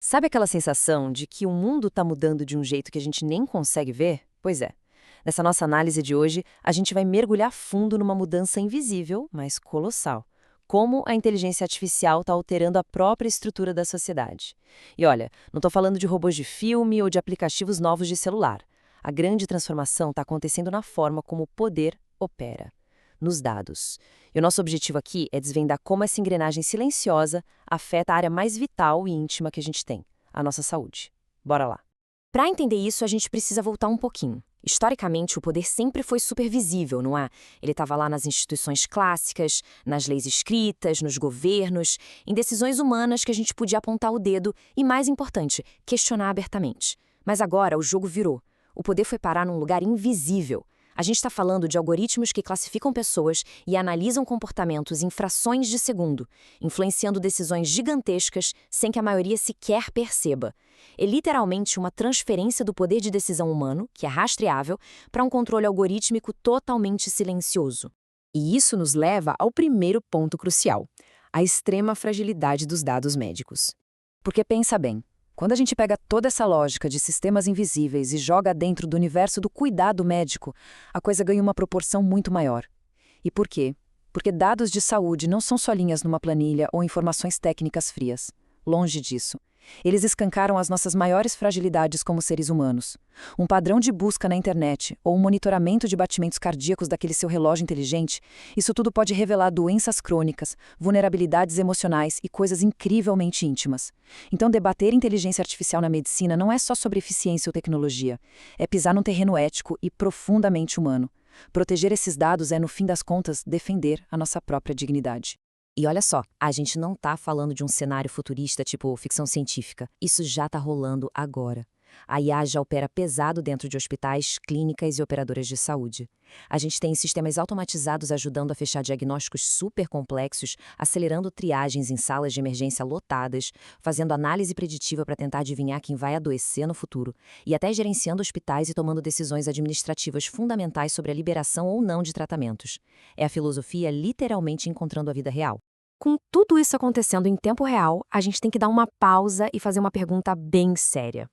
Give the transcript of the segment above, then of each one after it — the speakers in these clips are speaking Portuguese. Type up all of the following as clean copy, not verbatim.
Sabe aquela sensação de que o mundo está mudando de um jeito que a gente nem consegue ver? Pois é. Nessa nossa análise de hoje, a gente vai mergulhar fundo numa mudança invisível, mas colossal. Como a inteligência artificial está alterando a própria estrutura da sociedade. E olha, não estou falando de robôs de filme ou de aplicativos novos de celular. A grande transformação está acontecendo na forma como o poder opera, nos dados. E o nosso objetivo aqui é desvendar como essa engrenagem silenciosa afeta a área mais vital e íntima que a gente tem, a nossa saúde. Bora lá. Para entender isso, a gente precisa voltar um pouquinho. Historicamente, o poder sempre foi supervisível, não é? Ele estava lá nas instituições clássicas, nas leis escritas, nos governos, em decisões humanas que a gente podia apontar o dedo e, mais importante, questionar abertamente. Mas agora o jogo virou. O poder foi parar num lugar invisível. A gente está falando de algoritmos que classificam pessoas e analisam comportamentos em frações de segundo, influenciando decisões gigantescas sem que a maioria sequer perceba. É literalmente uma transferência do poder de decisão humano, que é rastreável, para um controle algorítmico totalmente silencioso. E isso nos leva ao primeiro ponto crucial: a extrema fragilidade dos dados médicos. Porque pensa bem. Quando a gente pega toda essa lógica de sistemas invisíveis e joga dentro do universo do cuidado médico, a coisa ganha uma proporção muito maior. E por quê? Porque dados de saúde não são só linhas numa planilha ou informações técnicas frias. Longe disso. Eles escancaram as nossas maiores fragilidades como seres humanos. Um padrão de busca na internet ou um monitoramento de batimentos cardíacos daquele seu relógio inteligente, isso tudo pode revelar doenças crônicas, vulnerabilidades emocionais e coisas incrivelmente íntimas. Então, debater inteligência artificial na medicina não é só sobre eficiência ou tecnologia. É pisar num terreno ético e profundamente humano. Proteger esses dados é, no fim das contas, defender a nossa própria dignidade. E olha só, a gente não está falando de um cenário futurista tipo ficção científica. Isso já está rolando agora. A IA já opera pesado dentro de hospitais, clínicas e operadoras de saúde. A gente tem sistemas automatizados ajudando a fechar diagnósticos super complexos, acelerando triagens em salas de emergência lotadas, fazendo análise preditiva para tentar adivinhar quem vai adoecer no futuro, e até gerenciando hospitais e tomando decisões administrativas fundamentais sobre a liberação ou não de tratamentos. É a filosofia literalmente encontrando a vida real. Com tudo isso acontecendo em tempo real, a gente tem que dar uma pausa e fazer uma pergunta bem séria.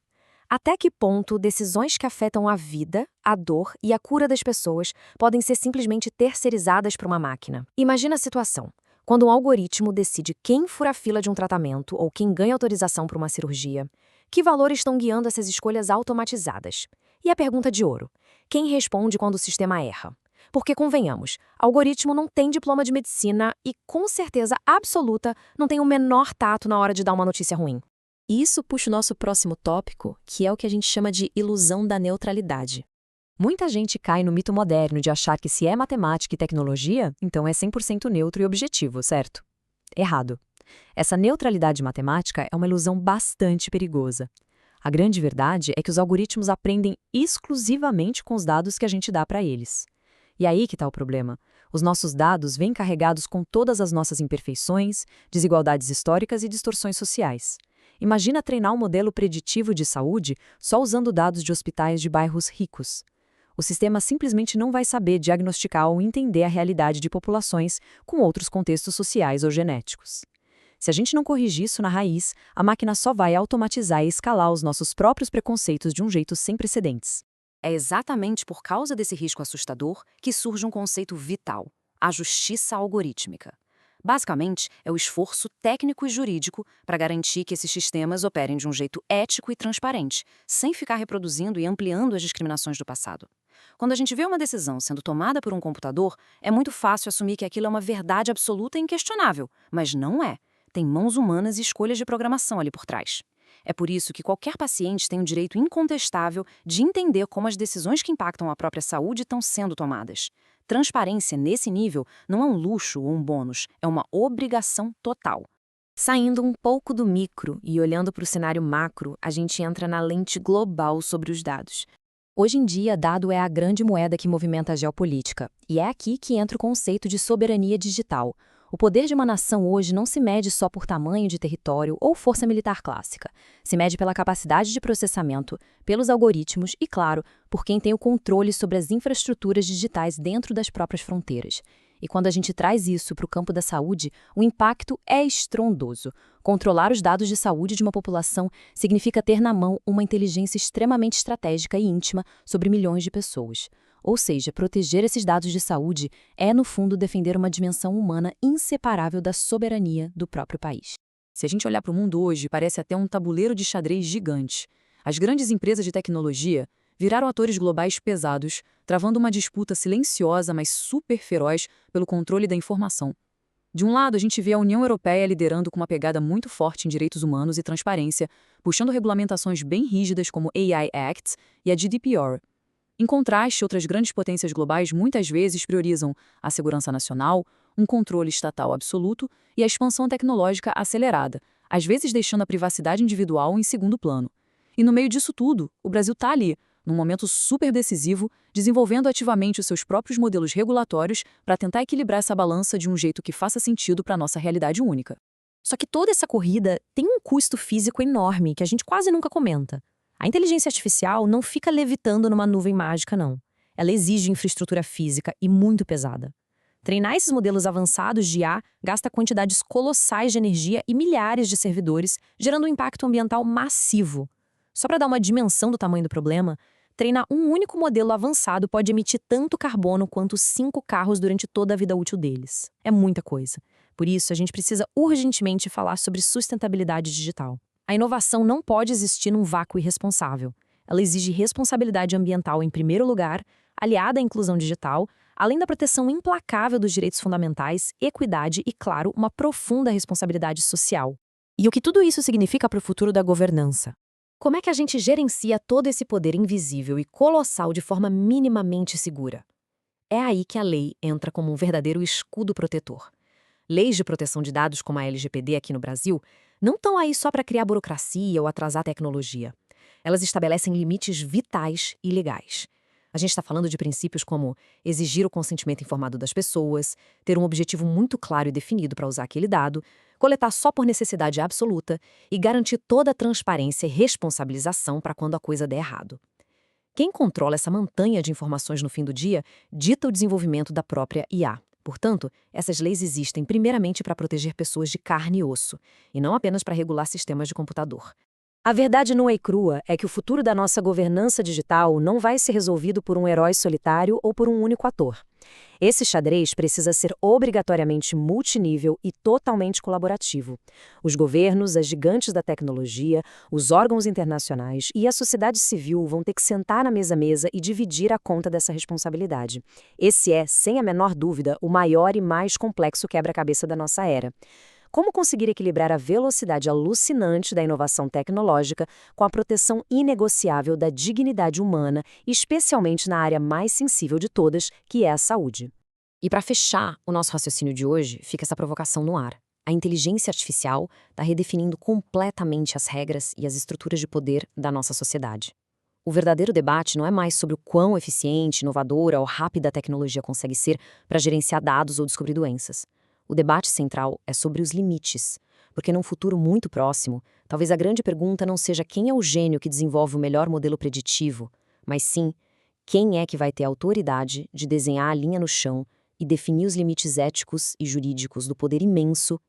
Até que ponto decisões que afetam a vida, a dor e a cura das pessoas podem ser simplesmente terceirizadas para uma máquina? Imagina a situação. Quando um algoritmo decide quem fura a fila de um tratamento ou quem ganha autorização para uma cirurgia, que valores estão guiando essas escolhas automatizadas? E a pergunta de ouro: quem responde quando o sistema erra? Porque, convenhamos, algoritmo não tem diploma de medicina e, com certeza absoluta, não tem o menor tato na hora de dar uma notícia ruim. E isso puxa o nosso próximo tópico, que é o que a gente chama de ilusão da neutralidade. Muita gente cai no mito moderno de achar que se é matemática e tecnologia, então é 100% neutro e objetivo, certo? Errado. Essa neutralidade matemática é uma ilusão bastante perigosa. A grande verdade é que os algoritmos aprendem exclusivamente com os dados que a gente dá para eles. E aí que está o problema. Os nossos dados vêm carregados com todas as nossas imperfeições, desigualdades históricas e distorções sociais. Imagina treinar um modelo preditivo de saúde só usando dados de hospitais de bairros ricos. O sistema simplesmente não vai saber diagnosticar ou entender a realidade de populações com outros contextos sociais ou genéticos. Se a gente não corrigir isso na raiz, a máquina só vai automatizar e escalar os nossos próprios preconceitos de um jeito sem precedentes. É exatamente por causa desse risco assustador que surge um conceito vital: a justiça algorítmica. Basicamente, é o esforço técnico e jurídico para garantir que esses sistemas operem de um jeito ético e transparente, sem ficar reproduzindo e ampliando as discriminações do passado. Quando a gente vê uma decisão sendo tomada por um computador, é muito fácil assumir que aquilo é uma verdade absoluta e inquestionável, mas não é. Tem mãos humanas e escolhas de programação ali por trás. É por isso que qualquer paciente tem o direito incontestável de entender como as decisões que impactam a própria saúde estão sendo tomadas. Transparência nesse nível não é um luxo ou um bônus, é uma obrigação total. Saindo um pouco do micro e olhando para o cenário macro, a gente entra na lente global sobre os dados. Hoje em dia, dado é a grande moeda que movimenta a geopolítica, e é aqui que entra o conceito de soberania digital. O poder de uma nação hoje não se mede só por tamanho de território ou força militar clássica. Se mede pela capacidade de processamento, pelos algoritmos e, claro, por quem tem o controle sobre as infraestruturas digitais dentro das próprias fronteiras. E quando a gente traz isso para o campo da saúde, o impacto é estrondoso. Controlar os dados de saúde de uma população significa ter na mão uma inteligência extremamente estratégica e íntima sobre milhões de pessoas. Ou seja, proteger esses dados de saúde é, no fundo, defender uma dimensão humana inseparável da soberania do próprio país. Se a gente olhar para o mundo hoje, parece até um tabuleiro de xadrez gigante. As grandes empresas de tecnologia viraram atores globais pesados, travando uma disputa silenciosa, mas super feroz pelo controle da informação. De um lado, a gente vê a União Europeia liderando com uma pegada muito forte em direitos humanos e transparência, puxando regulamentações bem rígidas como AI Act e a GDPR. Em contraste, outras grandes potências globais muitas vezes priorizam a segurança nacional, um controle estatal absoluto e a expansão tecnológica acelerada, às vezes deixando a privacidade individual em segundo plano. E no meio disso tudo, o Brasil está ali, num momento super decisivo, desenvolvendo ativamente os seus próprios modelos regulatórios para tentar equilibrar essa balança de um jeito que faça sentido para a nossa realidade única. Só que toda essa corrida tem um custo físico enorme que a gente quase nunca comenta. A inteligência artificial não fica levitando numa nuvem mágica, não. Ela exige infraestrutura física e muito pesada. Treinar esses modelos avançados de IA gasta quantidades colossais de energia e milhares de servidores, gerando um impacto ambiental massivo. Só para dar uma dimensão do tamanho do problema, treinar um único modelo avançado pode emitir tanto carbono quanto 5 carros durante toda a vida útil deles. É muita coisa. Por isso, a gente precisa urgentemente falar sobre sustentabilidade digital. A inovação não pode existir num vácuo irresponsável. Ela exige responsabilidade ambiental em primeiro lugar, aliada à inclusão digital, além da proteção implacável dos direitos fundamentais, equidade e, claro, uma profunda responsabilidade social. E o que tudo isso significa para o futuro da governança? Como é que a gente gerencia todo esse poder invisível e colossal de forma minimamente segura? É aí que a lei entra como um verdadeiro escudo protetor. Leis de proteção de dados como a LGPD aqui no Brasil não estão aí só para criar burocracia ou atrasar a tecnologia. Elas estabelecem limites vitais e legais. A gente está falando de princípios como exigir o consentimento informado das pessoas, ter um objetivo muito claro e definido para usar aquele dado, coletar só por necessidade absoluta e garantir toda a transparência e responsabilização para quando a coisa der errado. Quem controla essa montanha de informações no fim do dia dita o desenvolvimento da própria IA. Portanto, essas leis existem primeiramente para proteger pessoas de carne e osso, e não apenas para regular sistemas de computador. A verdade nua e crua é que o futuro da nossa governança digital não vai ser resolvido por um herói solitário ou por um único ator. Esse xadrez precisa ser obrigatoriamente multinível e totalmente colaborativo. Os governos, as gigantes da tecnologia, os órgãos internacionais e a sociedade civil vão ter que sentar na mesma mesa e dividir a conta dessa responsabilidade. Esse é, sem a menor dúvida, o maior e mais complexo quebra-cabeça da nossa era. Como conseguir equilibrar a velocidade alucinante da inovação tecnológica com a proteção inegociável da dignidade humana, especialmente na área mais sensível de todas, que é a saúde? E para fechar o nosso raciocínio de hoje, fica essa provocação no ar. A inteligência artificial está redefinindo completamente as regras e as estruturas de poder da nossa sociedade. O verdadeiro debate não é mais sobre o quão eficiente, inovadora ou rápida a tecnologia consegue ser para gerenciar dados ou descobrir doenças. O debate central é sobre os limites, porque num futuro muito próximo, talvez a grande pergunta não seja quem é o gênio que desenvolve o melhor modelo preditivo, mas sim, quem é que vai ter a autoridade de desenhar a linha no chão e definir os limites éticos e jurídicos do poder imenso